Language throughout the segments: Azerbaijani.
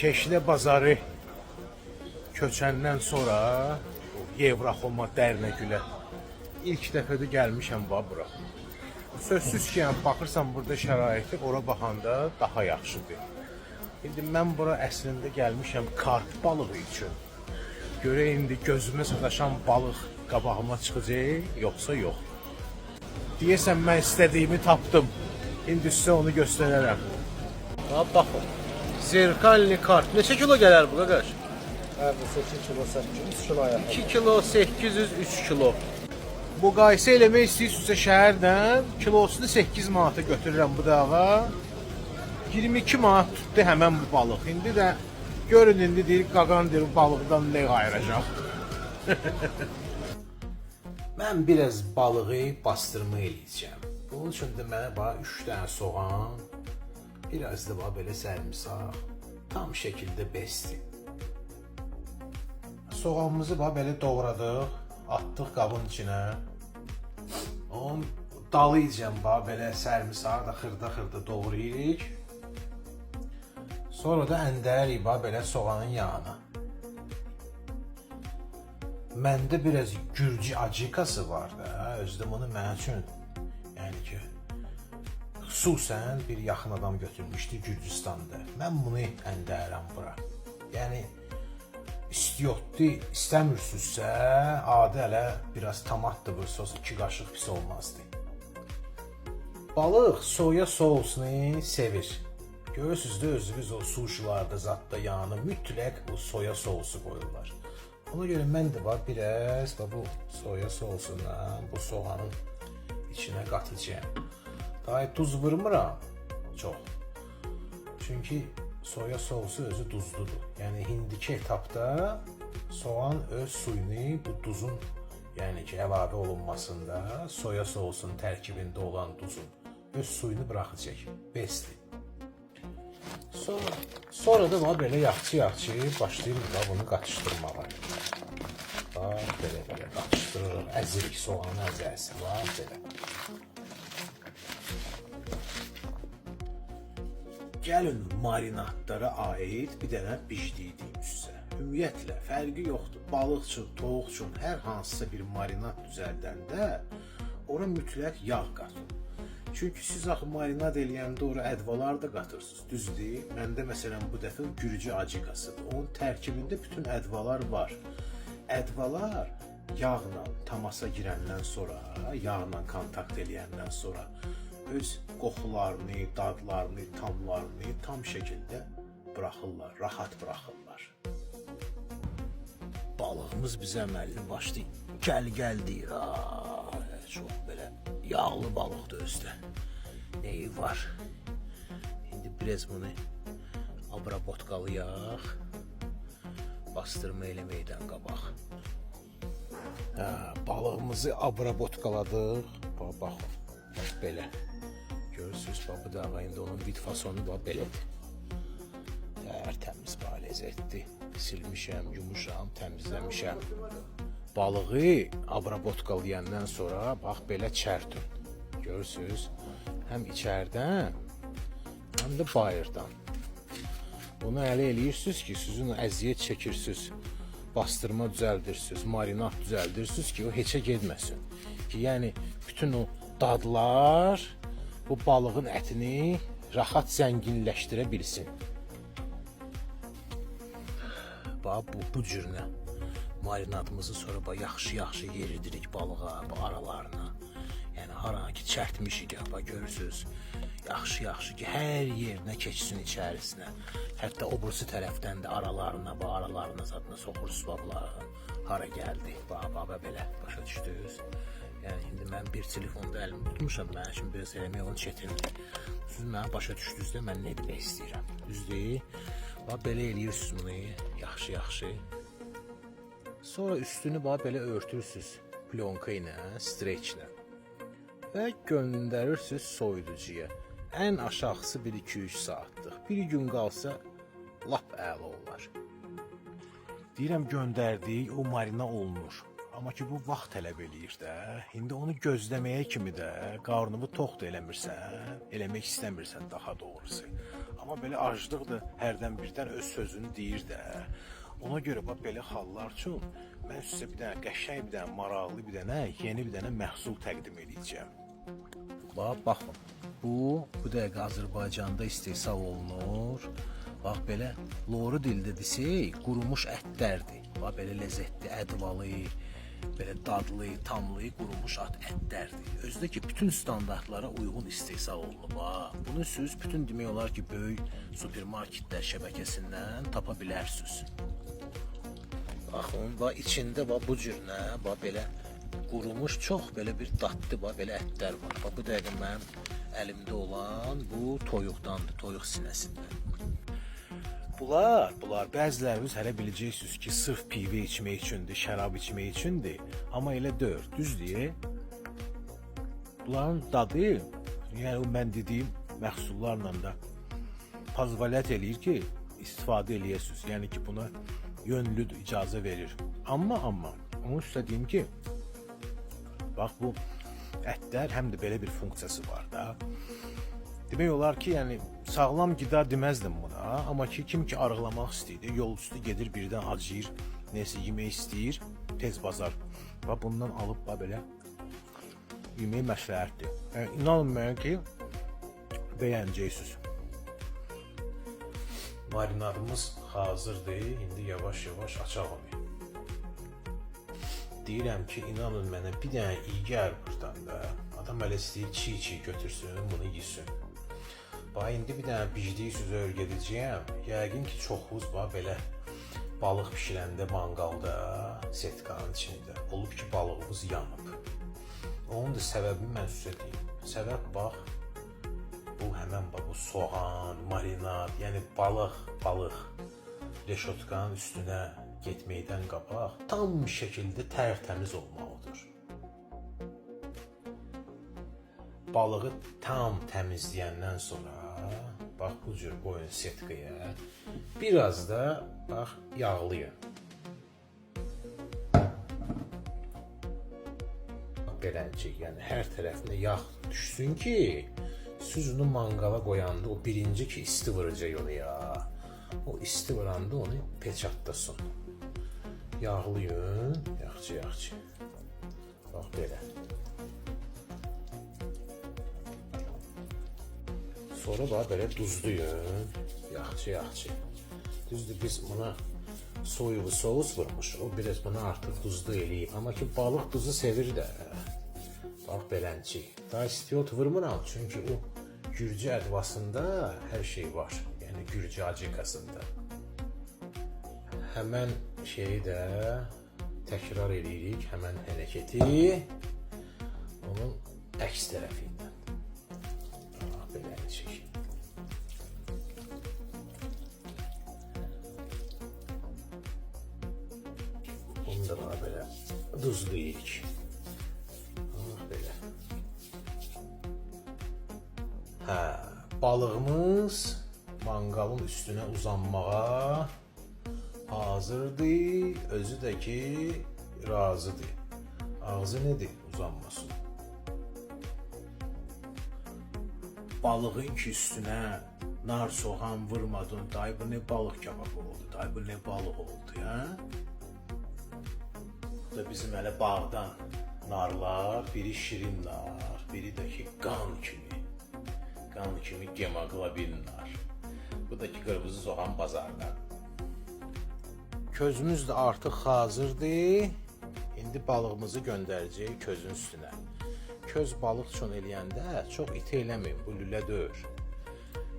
Keşlə bazarı köçəndən sonra Yevraxoma Dərnəgülə ilk dəfədə gəlmişəm bura. Sözsüz ki, yəni, baxırsan burada şəraiti ora baxanda daha yaxşıdır. İndi mən bura əslində gəlmişəm karp balığı üçün. Görə indi gözümə sataşan balıq qabağıma çıxacaq, yoxsa yox. Deyəsən mən istədiyimi tapdım. İndi sizə onu göstərərəm. Baxın. Zerkalli karp. Neçə kilo gələr bu qaqaş? Hərdəsə 2 kilo 800 kilo yaxın. 2 kilo 800, 3 kilo. Bu qaysı eləmək istəyirsinizsə şəhərdən kilosunu 8 manata götürürəm bu dağa. 22 manat tutdu həmən bu balıq. İndi də görün indi deyir qaqan deyir balıqdan nə ayıracaq. Mən biraz balığı bastırma eləyəcəm. Bunun üçün də mənə bax 3 dənə soğan, biraz da bax belə sərmisaq, tam şəkildə besdir. Soğanımızı bax belə doğradıq, atdıq qabın içinə. Onun dalayacağım bax belə sərmisağı da xırda-xırda doğrayırıq. Sonra da əndəririk bax belə soğanın yağına. Məndə biraz gürcü acikası var da, özdə bunu mənim üçün, yəni ki, xüsusən bir yaxın adam götürmüşdü Gürcüstanda. Mən bunu əndərirəm bura. Yəni, istiyotdu, istəmirsinizsə, adi hələ biraz tomatlı bir sos, 2 qaşıq pis olmazdı. Balıq soya sousunu sevir. Görürsünüz də özünüz o suşilarda, zadda yanı mütləq bu soya sousu qoyurlar. Ona görə mən də var biraz bu soya sousundan bu soğanın içinə qatacağım. Daha duz vurmuram çox. Çünki soya sousu özü duzludur. Yəni indiki etapda soğan öz suyunu bu duzun, yəni ki, əlavə olunmasında soya sousunun tərkibində olan duzun öz suyunu buraxacaq. Besdir. Sonra da belə yaxşı başlayırıq bunu qatışdırmağa. Belə qatışdırırıq, əzirik soğanı əzəsi var belə. Gəlin marinatlara aid bir dənə bişdiyi deyim sizə. Ümumiyyətlə, fərqi yoxdur. Balıq üçün, toğuq üçün hər hansısa bir marinat düzəldəndə ora mütləq yağ qatın. Çünki siz axı marinat eləyəndə ora ədvalar da qatırsınız, düzdür? Məndə məsələn bu dəfə gürcü acikasıdır. Onun tərkibində bütün ədvalar var. Ədvalar yağla tamasa girəndən sonra, yağla kontakt eləyəndən sonra öz qoxularını, dadlarını, tamlarını tam şəkildə buraxırlar, rahat buraxırlar. Balığımız bizə əməlli başlı gəl deyir. Çox belə yağlı balıqdır özdə. Neyi var? İndi biraz bunu abrabotqalayaq. Bastırma eləməkdən qabaq. Balığımızı abrabotqaladıq. Baxın, belə. Görürsünüz, bu da indi onun bit fasonu belədir. Tərtəmiz, ləzzətli. Silmişəm, yumuşam, təmizləmişəm. Balığı abrabotqalayandan sonra bax belə çərtün. Görürsünüz, həm içərdən, həm də bayırdan. Bunu ələ eləyirsiniz ki, sizin əziyyət çəkirsiniz, bastırma düzəldirsiniz, marinat düzəldirsiniz ki, o heçə getməsin. Ki, yəni, bütün o dadlar bu balığın ətini rahat zənginləşdirə bilsin. Bax, bu cürünə marinatımızı sonra yaxşı yeridirik balığa, aralarına. Yəni, haranı ki, çərtmişik, görürsünüz. Yaxşı ki, hər yerinə keçsin içərisinə. Hətta o burası tərəfdən də aralarına zadına soxursunuz bunları. Hara gəldi, belə, başa düşdünüz. Yəni, indi mən bir telefonda əlimi tutmuşam, mən şimdi biraz eləmək onun çətindir. Siz mənə başa düşdünüzdə mən nə demək istəyirəm. Düzdür? Belə eləyirsiniz bunu, yaxşı. Sonra üstünü belə örtürsünüz plonka ilə, streçlə və göndərirsiniz soyuducuya. Ən aşağısı 1-2-3 saatlıq. Bir gün qalsa lap əla olar. Deyirəm göndərdik, o marina olunur. Amma ki bu vaxt tələb eləyir də. İndi onu gözləməyə kimi də qarnını tox da eləmirsən, eləmək istəmirsən daha doğrusu. Amma belə aclıq da hərdən birdən öz sözünü deyir də. Ona görə bax belə hallar üçün mən sizə bir dənə qəşəng, bir dənə maraqlı, bir dənə yeni bir dənə məhsul təqdim edəcəm. Baxın. Bu dəqiqə Azərbaycanda istehsal olunur. Bax belə loru dildə desək, qurumuş ətlərdir. Bax belə ləzzətli, ədvalı, belə dadlı, tamlı qurumuş ətlərdir. Özdə ki, bütün standartlara uyğun istehsal olunub. Bunu siz bütün demək olar ki, böyük supermarketlər şəbəkəsindən tapa bilərsiniz. Baxın, içində bu cürünə, belə qurumuş çox belə bir dadlı, belə ətlər var. Bu dəqiqə mənim əlimdə olan bu toyuqdandır, toyuq sinəsindən. Bunlar bəziləriniz hələ biləcəksiniz ki, sırf pivə içmək üçündür, şərab içmək üçündür. Amma elə deyil, düzdür. Bunların dadı, yəni mən dediyim məhsullarla da pozvaliyyət eləyir ki, istifadə eləyəsiniz. Yəni ki, buna yönlü icazə verir. Amma, onu üstə deyim ki, bax bu ətlər həm də belə bir funksiyası var da. Demək olar ki, yəni sağlam qida deməzdim buna, amma ki, kim ki arıqlamaq istəyir, yol üstü gedir, birdən acıyır, nəsə yemək istəyir, tez bazar. Və bundan alıb belə yemək məsləhətdir. Yəni inanın mənə ki, bəyənəcəksiniz. Marinadımız hazırdır, indi yavaş-yavaş açaq onu. Deyirəm ki, inanın mənə bir dənə iyi gəlir buradan da. Adam elə istəyir çiğ götürsün, bunu yesin. Bax, indi bir dənə bicdiyi sözü öyrədəcəyəm. Yəqin ki, çoxunuz belə balıq pişirəndə manqalda, setkanın içində olub ki, balığımız yanıb. Onun da səbəbini mən sizə deyim. Səbəb bax, bu həmən bu soğan, marinad, yəni balıq reşotkanın üstünə getməkdən qabaq tam şəkildə tərtəmiz olmalıdır. Balığı tam təmizləyəndən sonra bax bu cür qoyun setkaya, biraz da bax yağlayın. Beləcə, yəni hər tərəfinə yağ düşsün ki, siz onu manqala qoyanda o birinci ki isti vuracaq onu ya. O isti vuranda onu peçatlasın. Yağlayın, yaxşı. Bax belə. Sonra bax belə duzlayın, yaxşı. Düzdür, biz buna soyuq soğus vurmuş, o biraz buna artıq duzlu eləyib. Amma ki, balıq duzu sevir də. Bax belənçik. Daha istiyot vurmuram, çünki o Gürcü ədvasında hər şey var. Yəni Gürcü acikasında. Həmən şeyi də təkrar edirik, həmən hərəkəti onun əks tərəfi ilə. Belənçik. Bunu da belə duzlayırıq. Belə. Balığımız manqalın üstünə uzanmağa hazırdır, özü də ki razıdır. Ağzı nədir? Uzanmasın. Balığın ki üstünə nar soğan vurmadın, day bu nə balıq kebabı oldu, day bu nə balıq oldu ya. Bu da bizim hələ bağdan narlar, biri şirin nar, biri də ki qan kimi hemoglobin nar. Bu da ki qırmızı soğan bazardan. Közümüz də artıq hazırdır. İndi balığımızı göndərəcəyik közün üstünə. Köz balıq üçün eləyəndə çox iti eləməyin, bu lülə deyil.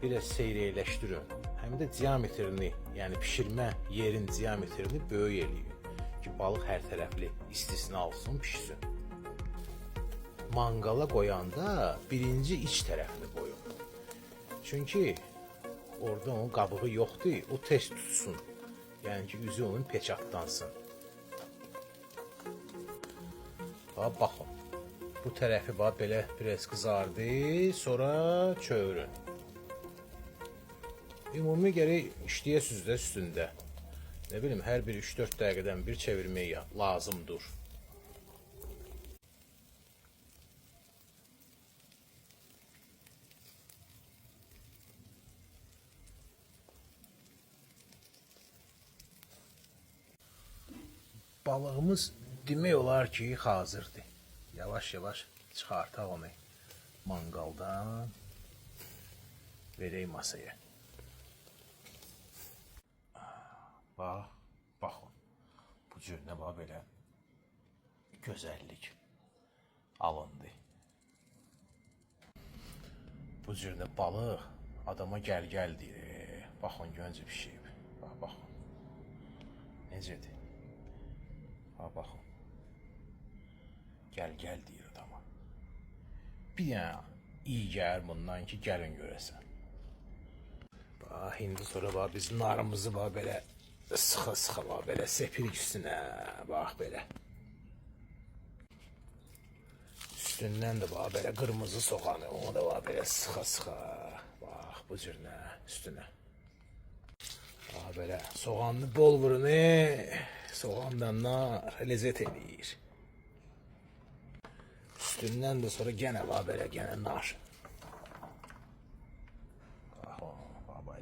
Biraz seyrəkləşdirin. Həm də diametrini, yəni pişirmə yerin diametrini böyük eləyin ki, balıq hər tərəfli istisini alsın, pişsin. Manqala qoyanda birinci iç tərəfini qoyun. Çünki orada onun qabığı yoxdur, o tez tutsun. Yəni ki, üzü onun peçatlansın. Baxın, bu tərəfi belə biraz qızardı, sonra çövrün. Ümumi gərək işləyəsiniz də üstündə. Nə bilim, hər bir 3-4 dəqiqədən bir çevirmək lazımdır. balığımız demək olar ki hazırdır. Yavaş yavaş çıxartaq onu mangaldan. Verək masaya. Baxın. Bu cür nə bax belə gözəllik alındı. Bu cür də balıq adama gəl deyir. Baxın göncə pişiyib. Baxın. Necədir? Baxın. Gəl deyir adama. Bir dənə iyi gəlir bundan ki, gəlin görəsən. İndi sonra biz narımızı belə sıxa belə sepirik üstünə. Bax belə. Üstündən də belə qırmızı soğanı, onu da belə sıxa. Bax bu cürünə üstünə. Belə soğanlı bol vurun. Soğandan nar ləzzət eləyir. Üstündən də sonra gənə belə nar.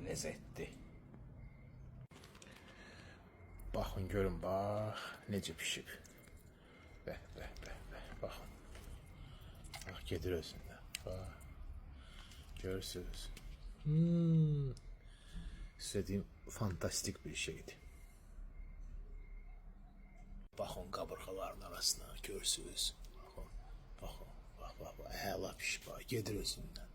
Ləzzətli. Baxın görün necə pişib. Baxın. Gedir özündən. Görürsünüz. İstədiyim fantastik bir şeydir. Baxın qabırğaların arasına görürsünüz. Baxın. Əla pişib. Gedir özündən.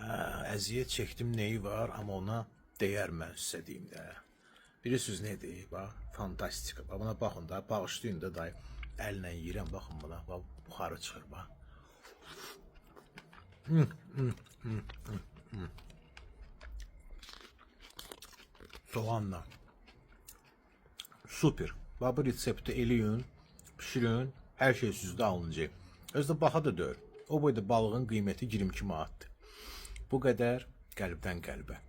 Əziyyət çəkdim neyi var, amma ona deyər mən istədiyim də. Bilirsiniz nədir? Bax, fantastika. Buna baxın da, bağışlayın da dayı. Əllə yiyirəm, baxın buna. Bax, buxarı çıxır, bax. Soğanla. Super. Bax, bu resepti eləyin, pişirin, hər şey sizdə alınacaq. Özdə baxa da deyir. O boyda balığın qiyməti 22 manatdır. Bu qədər qəlbdən qəlbə.